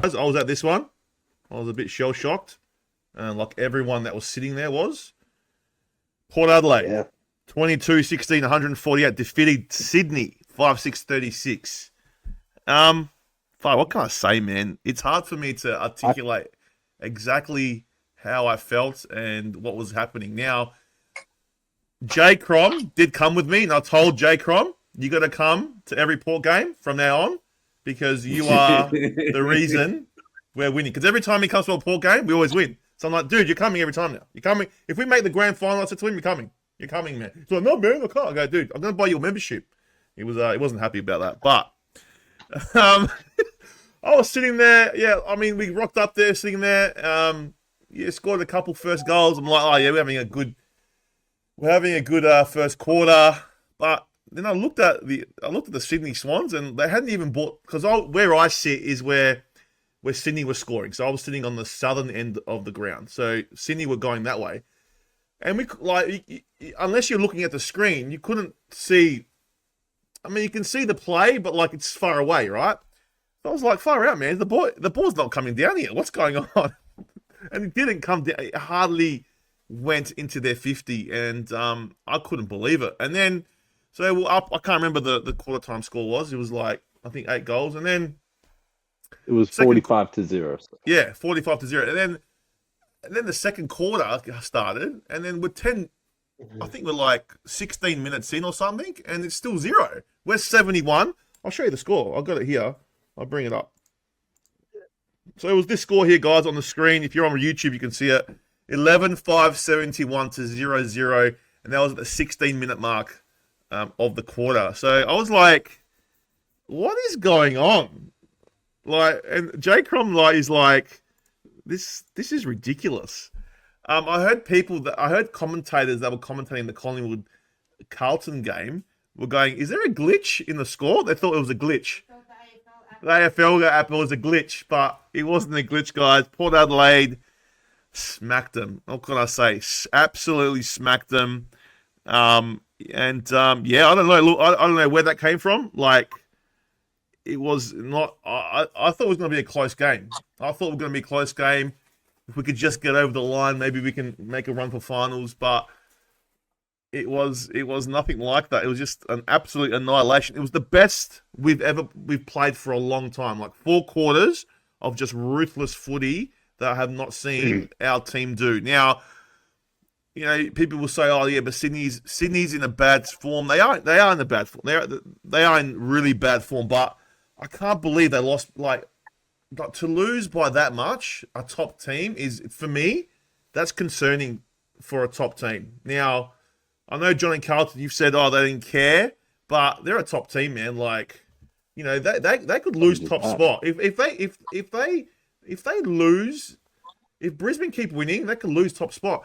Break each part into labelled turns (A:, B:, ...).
A: I was at this one. I was a bit shell-shocked. Like everyone that was sitting there was. Port Adelaide,
B: Yeah.
A: 22-16, 148, defeated Sydney, 5-6-36. What can I say, man? It's hard for me to articulate exactly how I felt and what was happening. Now, Jay Crom did come with me, and I told Jay Crom, you got to come to every Port game from now on because you are the reason we're winning. Because every time he comes to a Port game, we always win. So I'm like, dude, you're coming every time now. You're coming. If we make the grand final, I said to him, you're coming. You're coming, man. He's like, no, man, I can't. I go, dude, I'm going to buy your membership. He wasn't happy about that. But I was sitting there. Yeah, I mean, we rocked up there, sitting there. Scored a couple first goals. I'm like, oh, yeah, we're having a good first quarter. But then I looked at the Sydney Swans, and they hadn't even bought, because where I sit is where Sydney was scoring. So I was sitting on the southern end of the ground. So Sydney were going that way. And unless you're looking at the screen, you couldn't see. I mean, you can see the play, but like it's far away, right? So I was like, far out, man. The ball's not coming down here. What's going on? And it didn't come down. It hardly went into their 50, and I couldn't believe it. And then, so we're up. I can't remember the quarter time score was. It was like, I think 8 goals, and then
B: it was 45-0. So.
A: Yeah, 45-0, and then the second quarter started, and then with 10, I think we're like 16 minutes in or something, and it's still 0. We're 71. I'll show you the score. I've got it here. I'll bring it up. So it was this score here, guys, on the screen. If you're on YouTube, you can see it. 11-5-71-0-0, and that was at the 16-minute mark of the quarter. So I was like, what is going on? Like, and Jay Crom is like, this is ridiculous. I heard commentators that were commentating the Collingwood Carlton game were going, is there a glitch in the score? They thought it was a glitch. The AFL app was a glitch, but it wasn't a glitch, guys. Port Adelaide smacked them. What can I say? Absolutely smacked them. Yeah, I don't know. Look, I don't know where that came from. Like, it was not. I thought it was going to be a close game. I thought it was going to be a close game. If we could just get over the line, maybe we can make a run for finals. But it was nothing like that. It was just an absolute annihilation. It was the best we've played for a long time. Like 4 quarters of just ruthless footy that I have not seen our team do. Now, you know, people will say, "Oh, yeah, but Sydney's in a bad form." They are in a bad form. They are in really bad form. But I can't believe they lost. Like to lose by that much, a top team is, for me, that's concerning for a top team. Now, I know John and Carlton, you've said, oh, they didn't care, but they're a top team, man. Like, you know, they could lose top spot if they lose. If Brisbane keep winning, they could lose top spot.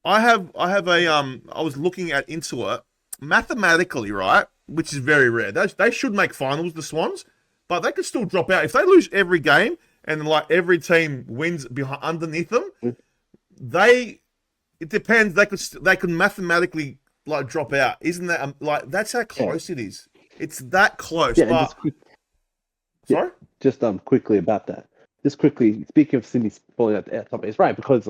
A: I was looking at Intuit mathematically, right, which is very rare. They should make finals, the Swans, but they could still drop out if they lose every game and like every team wins underneath them. It depends. They could mathematically like drop out. Isn't that like that's how close it is? It's that close.
B: Yeah,
A: but sorry,
B: just quickly about that. Just quickly, speaking of Sydney falling at the top, it's right because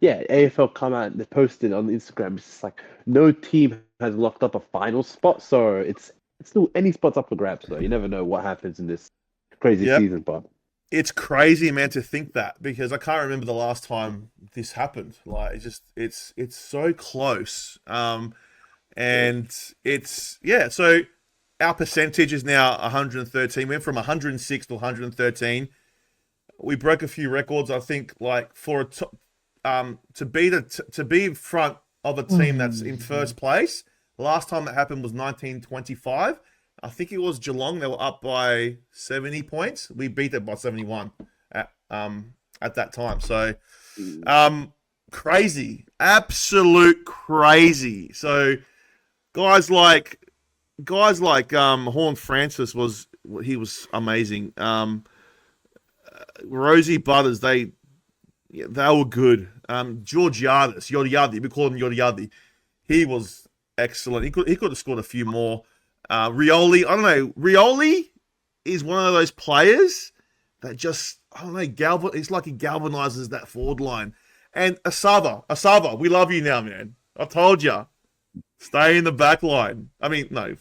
B: AFL come out and they posted on Instagram. It's just like no team has locked up a final spot, so it's still any spot's up for grabs. So you never know what happens in this crazy season, but.
A: It's crazy, man, to think that because I can't remember the last time this happened. Like, it's so close, and So our percentage is now 113. We went from 106 to 113. We broke a few records. I think, like for to be in front of a team that's in first place. Last time that happened was 1925. I think it was Geelong. They were up by 70 points. We beat them by 71 at that time. So, crazy, absolute crazy. So, guys like Horn Francis was amazing. Rosie Butters, they were good. George Yardley, we call him Yardley. He was excellent. He could have scored a few more. Rioli, I don't know. Rioli is one of those players that just, I don't know, it's like he galvanizes that forward line. And Asava, we love you now, man. I told you. Stay in the back line. I mean, no,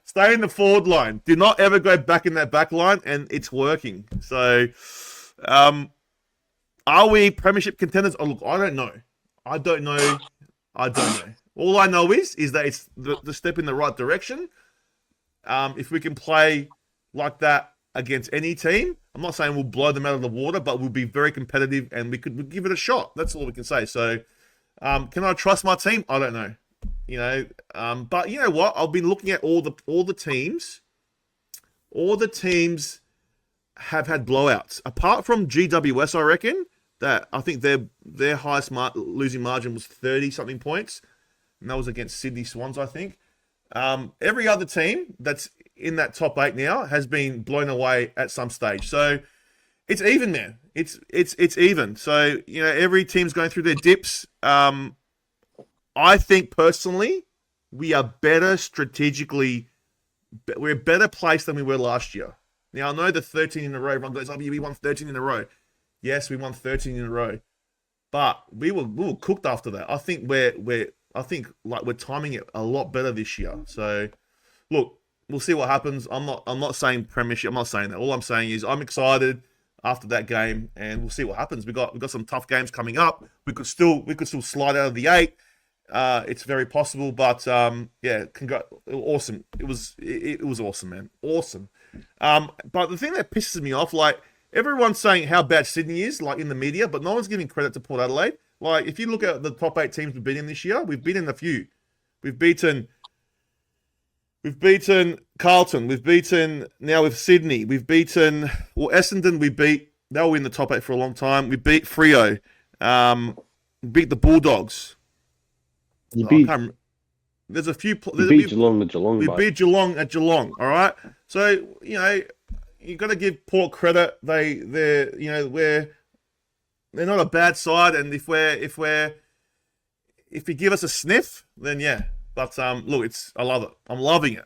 A: stay in the forward line. Do not ever go back in that back line, and it's working. So, are we premiership contenders? Oh, look, I don't know. I don't know. All I know is that it's the step in the right direction. If we can play like that against any team, I'm not saying we'll blow them out of the water, but we'll be very competitive and we'll give it a shot. That's all we can say. So, can I trust my team? I don't know. But you know what? I've been looking at all the teams. All the teams have had blowouts, apart from GWS. I reckon that I think their highest losing margin was 30 something points, and that was against Sydney Swans. I think every other team that's in that top 8 now has been blown away at some stage. So it's even, man. It's even. So every team's going through their dips. I think personally, we are better strategically. We're a better place than we were last year. Now I know the 13 in a row. Everyone goes, "Oh, we won 13 in a row." Yes, we won 13 in a row, but we were cooked after that. I think we're timing it a lot better this year. So, look, we'll see what happens. I'm not saying premiership. I'm not saying that. All I'm saying is I'm excited after that game, and we'll see what happens. We got some tough games coming up. We could still slide out of the 8. It's very possible, but awesome. It was awesome, man. Awesome. But the thing that pisses me off, like everyone's saying how bad Sydney is, like in the media, but no one's giving credit to Port Adelaide. Like if you look at the top 8 teams we've beaten this year, we've beaten a few. We've beaten Carlton. We've beaten now with Sydney. We've beaten Essendon. They were in the top 8 for a long time. We beat Freo. We beat the Bulldogs. There's a few.
B: You beat Geelong at Geelong.
A: We beat Geelong at Geelong. All right. So you got to give Port credit. They're not a bad side, and if you give us a sniff, then yeah. But look, I love it. I'm loving it.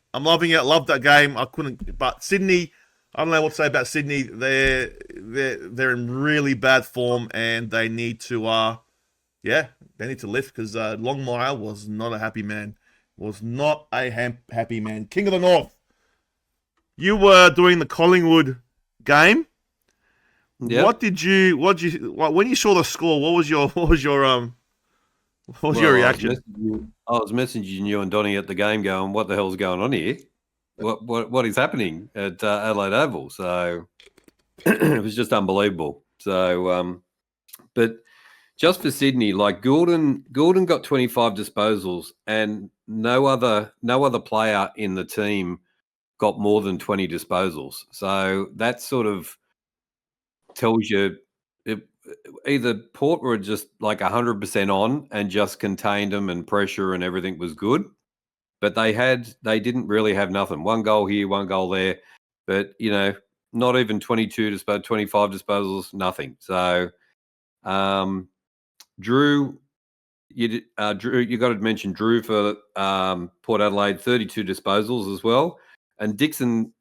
A: Love that game. I couldn't. But Sydney, I don't know what to say about Sydney. They're in really bad form, and they need to they need to lift because Longmire was not a happy man. Happy man. King of the North. You were doing the Collingwood game.
C: Yeah.
A: When you saw the score? What was your reaction?
C: I was messaging you and Donnie at the game, going, "What the hell's going on here? What is happening at Adelaide Oval?" So it was just unbelievable. So, but just for Sydney, like Gordon got 25 disposals, and no other player in the team got more than 20 disposals. So that sort of tells you either Port were just like 100% on and just contained them and pressure and everything was good, but they didn't really have nothing. One goal here, one goal there, but not even 25 disposals, nothing. So, Drew, you got to mention Drew for Port Adelaide, 32 disposals as well, and Dixon.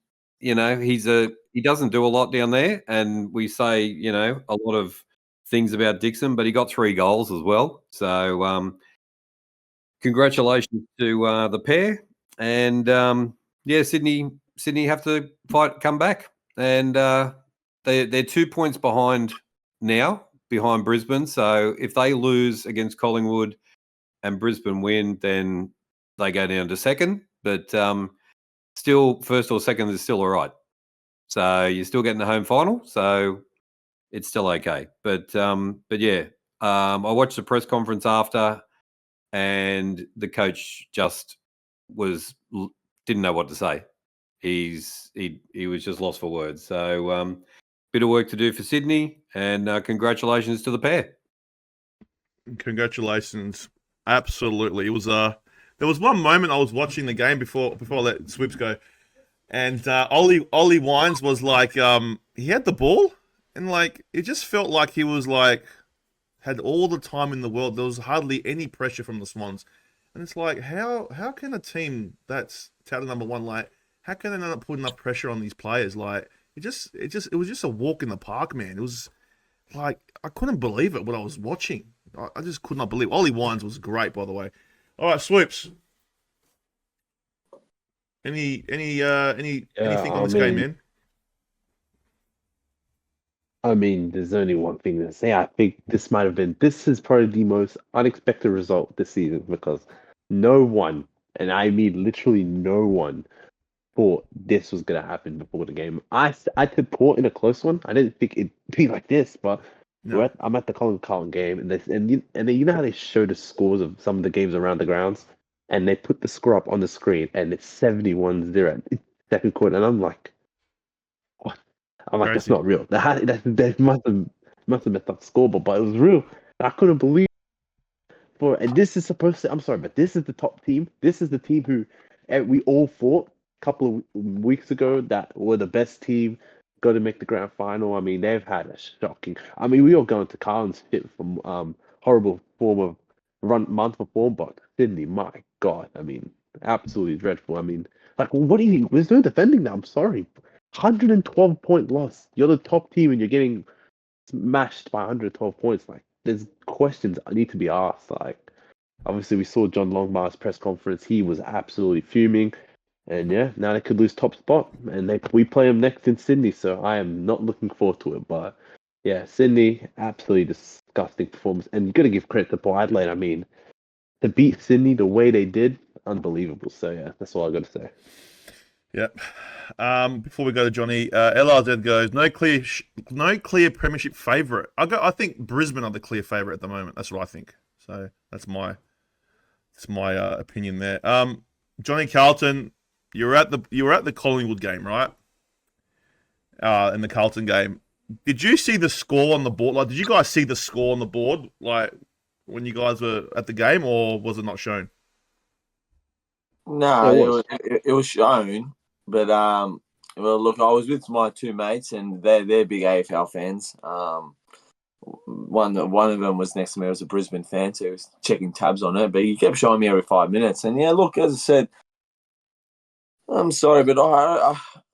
C: He doesn't do a lot down there, and we say a lot of things about Dixon, but he got 3 goals as well. So congratulations to the pair, and Sydney have to come back, and they're 2 points behind Brisbane. So if they lose against Collingwood and Brisbane win, then they go down to second, but still first or second is still all right. So you're still getting the home final, so it's still okay. But yeah, I watched the press conference after, and the coach just didn't know what to say. He was just lost for words. So bit of work to do for Sydney, and congratulations to the pair.
A: Congratulations, absolutely. It was there was one moment I was watching the game before I let Swips go, and Ollie Wines was like, he had the ball, and like it just felt like he was like had all the time in the world. There was hardly any pressure from the Swans, and it's like how can a team that's touted number 1, like how can they not put enough pressure on these players? Like it was just a walk in the park, man. It was like I couldn't believe it when I was watching. I just could not believe. Ollie Wines was great, by the way. All right, Swoops. Anything on this game, man?
B: I mean, there's only one thing to say. I think this is probably the most unexpected result this season because no one, and I mean literally no one, thought this was gonna happen before the game. I took Port in a close one. I didn't think it'd be like this, but
A: No.
B: I'm at the Colin Carlton game, and you know how they show the scores of some of the games around the grounds, and they put the score up on the screen, and it's 71-0 second quarter, and I'm like, what? I'm like, that's
A: Crazy.
B: not real. That must have messed up the scoreboard, but it was real. I couldn't believe and this is supposed to. I'm sorry, but this is the top team. This is the team who we all thought a couple of weeks ago that were the best team, going to make the grand final. I mean, they've had a shocking. I mean, we all going to Carlin's fit from horrible form of month of form, but Sydney, my God, I mean, absolutely dreadful. I mean, like, what do you? There's no defending that. I'm sorry, 112-point loss. You're the top team, and you're getting smashed by 112 points. Like, there's questions I need to be asked. Like, obviously, we saw John Longmire's press conference. He was absolutely fuming. And yeah, now they could lose top spot. And we play them next in Sydney, so I am not looking forward to it. But yeah, Sydney, absolutely disgusting performance. And you got to give credit to Port Adelaide. I mean, to beat Sydney the way they did, unbelievable. So yeah, that's all I got to say.
A: Yep. Before we go to Johnny, LRZ goes no clear premiership favourite. I think Brisbane are the clear favourite at the moment. That's what I think. So that's my opinion there. Johnny Carlton, you were at the Collingwood game, right? In the Carlton game, did you see the score on the board? Like, did you guys see the score on the board, like when you guys were at the game, or was it not shown?
D: No, it was shown, but well, look, I was with my two mates, and they're big AFL fans. One of them was next to me, was a Brisbane fan, so he was checking tabs on it, but he kept showing me every 5 minutes. And yeah, look, as I said, I'm sorry, but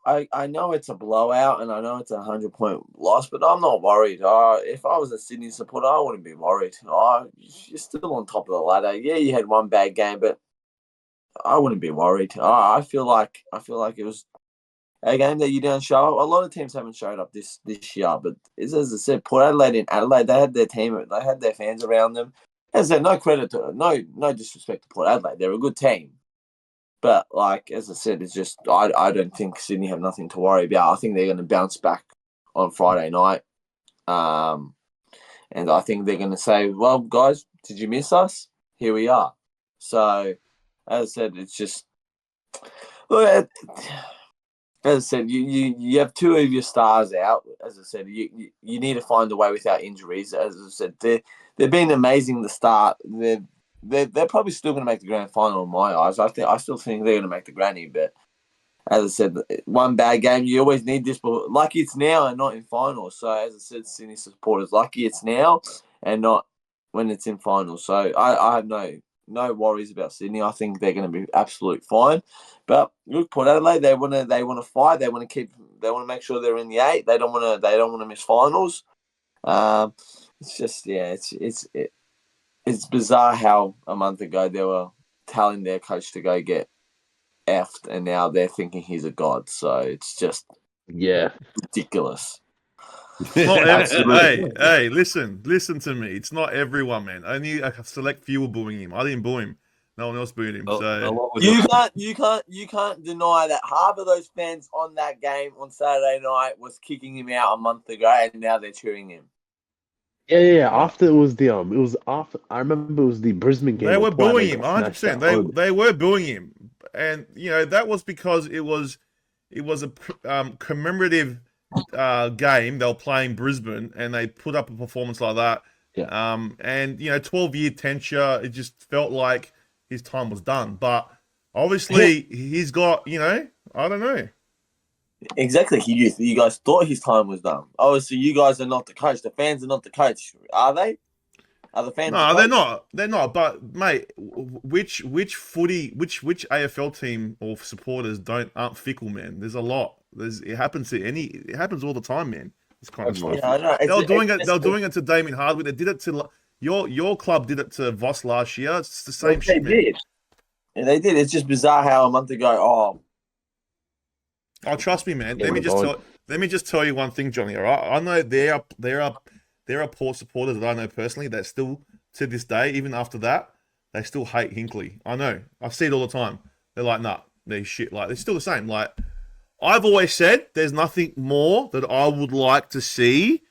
D: I know it's a blowout, and I know it's a 100-point loss, but I'm not worried. If I was a Sydney supporter, I wouldn't be worried. You're still on top of the ladder. Yeah, you had one bad game, but I wouldn't be worried. I feel like it was a game that you didn't show up. A lot of teams haven't showed up this year, but as I said, Port Adelaide in Adelaide, they had their team, they had their fans around them. As I said, no disrespect to Port Adelaide, they're a good team, but like as I said, it's just I don't think Sydney have nothing to worry about. I think they're going to bounce back on Friday night, and I think they're going to say, "Well, guys, did you miss us? Here we are." So. As I said, it's just as I said, you have two of your stars out. As I said, you need to find a way without injuries. As I said, they've been amazing at the start. They're probably still going to make the grand final in my eyes. I still think they're going to make the granny. But as I said, one bad game, you always need this. But lucky it's now and not in finals. So as I said, Sydney supporters, lucky it's now and not when it's in finals. So I have no worries about Sydney. I think they're going to be absolute fine. But look, Port Adelaide, they want to fight. They want to make sure they're in the 8. They don't want to miss finals. It's just it's bizarre how a month ago they were telling their coach to go get effed, and now they're thinking he's a god. So it's just ridiculous.
A: Hey, listen to me. It's not everyone, man. Only a select few were booing him. I didn't boo him. No one else booed him. So
D: you can't deny that half of those fans on that game on Saturday night was kicking him out a month ago, and now they're cheering him.
B: Yeah. After it was after. I remember it was the Brisbane game.
A: They were booing him 100%. They were booing him, and that was because it was a commemorative game. They were playing Brisbane, and they put up a performance like that.
B: Yeah.
A: And 12-year tenure, it just felt like his time was done. But obviously, he's got I don't know.
D: Exactly. You guys thought his time was done. Obviously, you guys are not the coach. The fans are not the coach, are they? Are the fans?
A: No, they're not. They're not. But mate, which AFL team or supporters aren't fickle, man? There's a lot. It happens all the time, man. This kind of stuff.
D: Yeah, I know.
A: They were doing it to Damien Hardwick. They did it to your club. Did it to Voss last year. It's the same shit, man.
D: Did. Yeah, they did. It's just bizarre how a month ago.
A: Oh, trust me, man.
B: Yeah,
A: Let me just tell you one thing, Johnny. All right, I know there are Port supporters that I know personally that still to this day, even after that, they still hate Hinkley. I know. I see it all the time. They're like, nah, they're shit. Like, they're still the same. Like, I've always said there's nothing more that I would like to see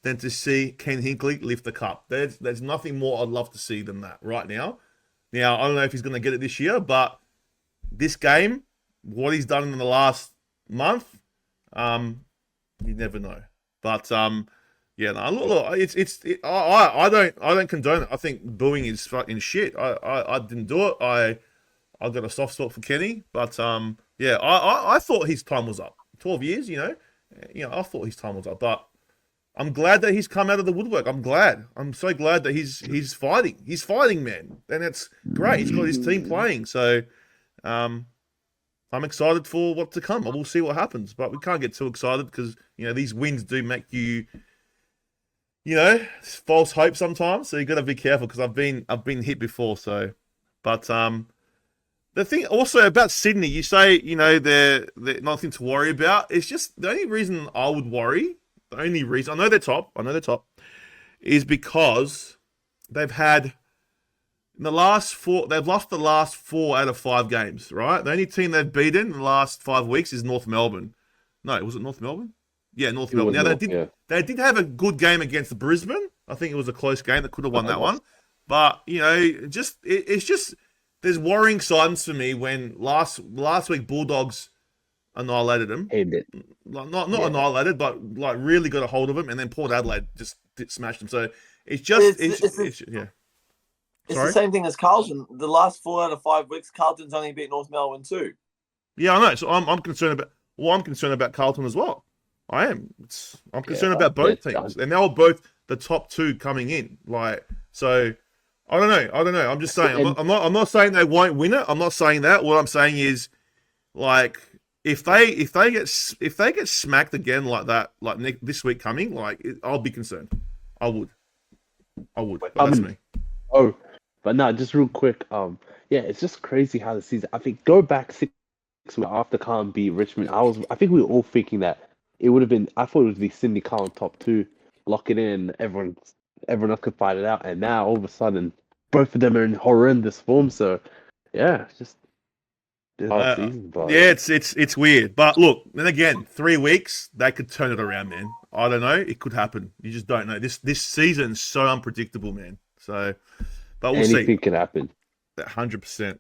A: than to see Ken Hinkley lift the cup. There's nothing more I'd love to see than that right now. Now, I don't know if he's going to get it this year, but this game, what he's done in the last month, you never know. But yeah, no, look, I don't condone it. I think booing is fucking shit. I didn't do it. I got a soft spot for Kenny, but yeah, I thought his time was up. 12 years, you know, I thought his time was up, but I'm glad that he's come out of the woodwork. I'm glad. I'm so glad that he's fighting. He's fighting, man, and it's great. He's got his team playing, so I'm excited for what's to come. We'll see what happens, but we can't get too excited because these wins do make you, false hope sometimes. So you got to be careful because I've been hit before. So, but the thing also about Sydney, you say they're nothing to worry about. It's just the only reason I would worry. The only reason I know they're top, is because they've had they've lost the last 4 out of 5 games, right? The only team they've beaten in the last 5 weeks is North Melbourne. No, was it North Melbourne? Yeah, North Melbourne. Now they did have a good game against Brisbane. I think it was a close game that could have won that one. But it's just there's worrying signs for me when last week Bulldogs annihilated them.
B: Aimed it.
A: Not annihilated, but like really got a hold of them, and then Port Adelaide just smashed them. So it's just yeah.
D: It's the same thing as Carlton. The last 4 out of 5 weeks, Carlton's only beat North Melbourne too.
A: Yeah, I know. So I'm concerned about Carlton as well. I am. I'm concerned about both teams, and they were both the top 2 coming in. Like, so I don't know. I'm just saying. I'm not saying they won't win it. I'm not saying that. What I'm saying is, like, if they get smacked again like that, like this week coming, like I'll be concerned. I would. But that's me.
B: Oh, but no, just real quick. Yeah, it's just crazy how the season. I think go back 6 weeks after Carlton beat Richmond. I think we were all thinking that it would have been. I thought it would be Sydney Carlton top 2, lock it in. Everyone else could fight it out, and now all of a sudden, both of them are in horrendous form. So, yeah, it's just. Season,
A: yeah, it's weird, but look, then again, 3 weeks they could turn it around, man. I don't know, it could happen. You just don't know. This season's so unpredictable, man. So, but we'll see.
B: Anything can happen.
A: 100%.